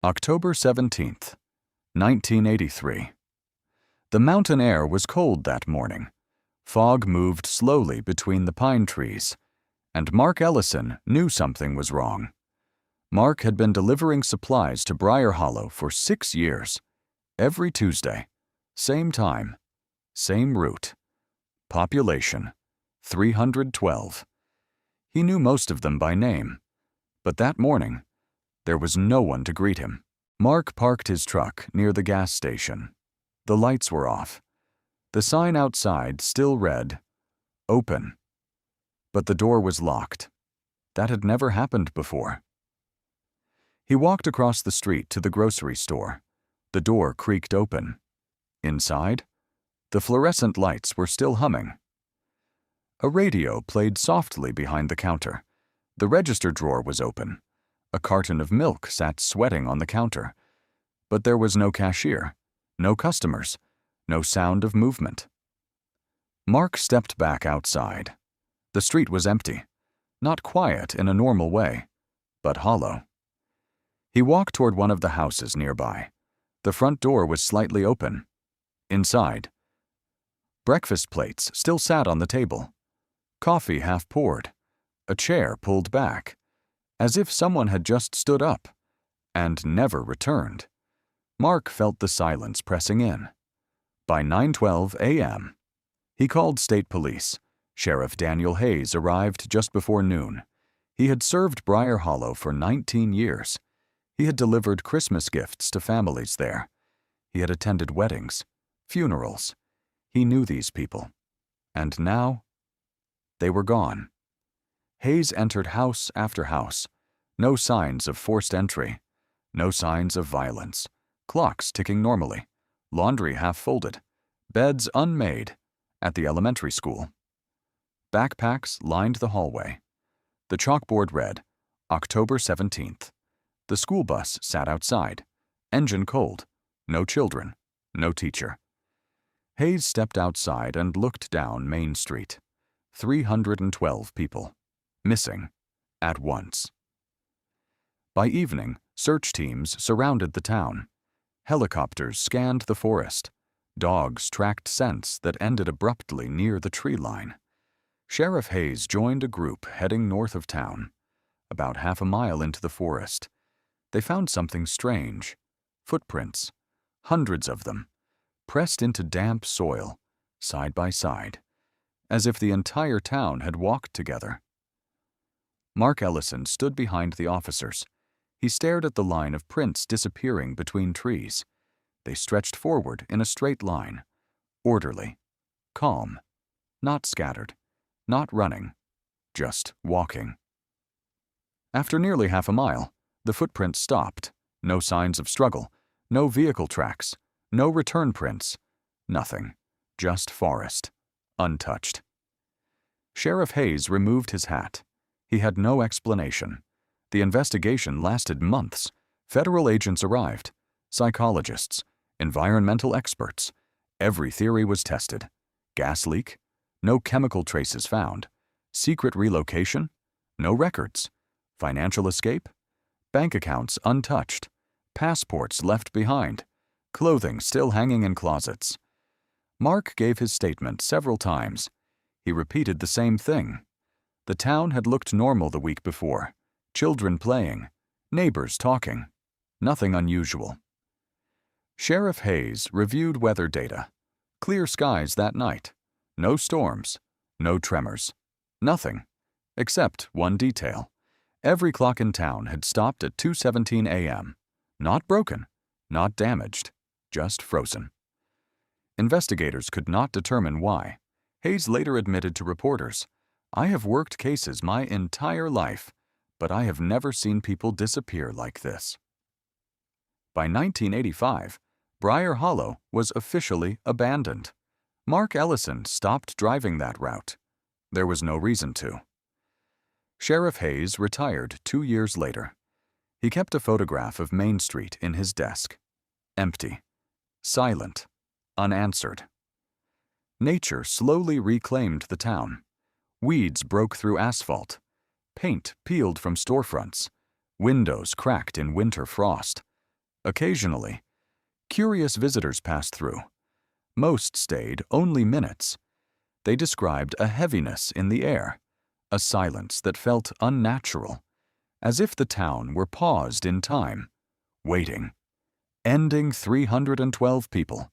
October 17th, 1983. The mountain air was cold that morning. Fog moved slowly between the pine trees, and Mark Ellison knew something was wrong. Mark had been delivering supplies to Briar Hollow for 6 years. Every Tuesday. Same time. Same route. Population 312. He knew most of them by name. But that morning, there was no one to greet him. Mark parked his truck near the gas station. The lights were off. The sign outside still read, "Open." But the door was locked. That had never happened before. He walked across the street to the grocery store. The door creaked open. Inside, the fluorescent lights were still humming. A radio played softly behind the counter. The register drawer was open. A carton of milk sat sweating on the counter. But there was no cashier, no customers, no sound of movement. Mark stepped back outside. The street was empty, not quiet in a normal way, but hollow. He walked toward one of the houses nearby. The front door was slightly open. Inside, breakfast plates still sat on the table. Coffee half poured. A chair pulled back, as if someone had just stood up and never returned. Mark felt the silence pressing in. By 9:12 a.m., he called state police. Sheriff Daniel Hayes arrived just before noon. He had served Briar Hollow for 19 years. He had delivered Christmas gifts to families there. He had attended weddings, funerals. He knew these people. And now, they were gone. Hayes entered house after house. No signs of forced entry. No signs of violence. Clocks ticking normally. Laundry half folded. Beds unmade at the elementary school. Backpacks lined the hallway. The chalkboard read, October 17th. The school bus sat outside. Engine cold. No children. No teacher. Hayes stepped outside and looked down Main Street. 312 people. Missing. At once. By evening, search teams surrounded the town. Helicopters scanned the forest. Dogs tracked scents that ended abruptly near the tree line. Sheriff Hayes joined a group heading north of town. About half a mile into the forest, they found something strange. Footprints. Hundreds of them. Pressed into damp soil, side by side, as if the entire town had walked together. Mark Ellison stood behind the officers. He stared at the line of prints disappearing between trees. They stretched forward in a straight line, orderly, calm, not scattered, not running, just walking. After nearly half a mile, the footprints stopped. No signs of struggle, no vehicle tracks, no return prints, nothing, just forest, untouched. Sheriff Hayes removed his hat. He had no explanation. The investigation lasted months. Federal agents arrived, psychologists, environmental experts. Every theory was tested. Gas leak? No chemical traces found. Secret relocation? No records. Financial escape? Bank accounts untouched. Passports left behind. Clothing still hanging in closets. Mark gave his statement several times. He repeated the same thing. The town had looked normal the week before. Children playing, neighbors talking. Nothing unusual. Sheriff Hayes reviewed weather data. Clear skies that night. No storms. No tremors. Nothing. Except one detail. Every clock in town had stopped at 2:17 a.m. Not broken. Not damaged. Just frozen. Investigators could not determine why. Hayes later admitted to reporters, "I have worked cases my entire life, but I have never seen people disappear like this." By 1985, Briar Hollow was officially abandoned. Mark Ellison stopped driving that route. There was no reason to. Sheriff Hayes retired 2 years later. He kept a photograph of Main Street in his desk. Empty. Silent. Unanswered. Nature slowly reclaimed the town. Weeds broke through asphalt. Paint peeled from storefronts. Windows cracked in winter frost. Occasionally, curious visitors passed through. Most stayed only minutes. They described a heaviness in the air, a silence that felt unnatural, as if the town were paused in time, waiting. Ending 312 people.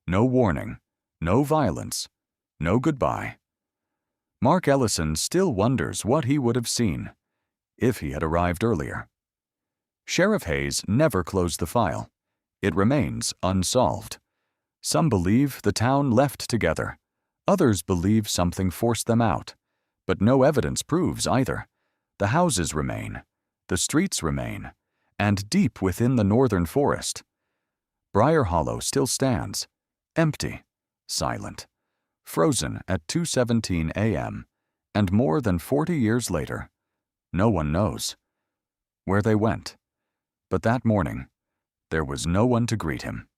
No warning, no violence, no goodbye. Mark Ellison still wonders what he would have seen if he had arrived earlier. Sheriff Hayes never closed the file. It remains unsolved. Some believe the town left together. Others believe something forced them out. But no evidence proves either. The houses remain. The streets remain. And deep within the northern forest, Briar Hollow still stands, empty, silent, frozen at 2:17 a.m., and more than 40 years later, no one knows where they went. But that morning, there was no one to greet him.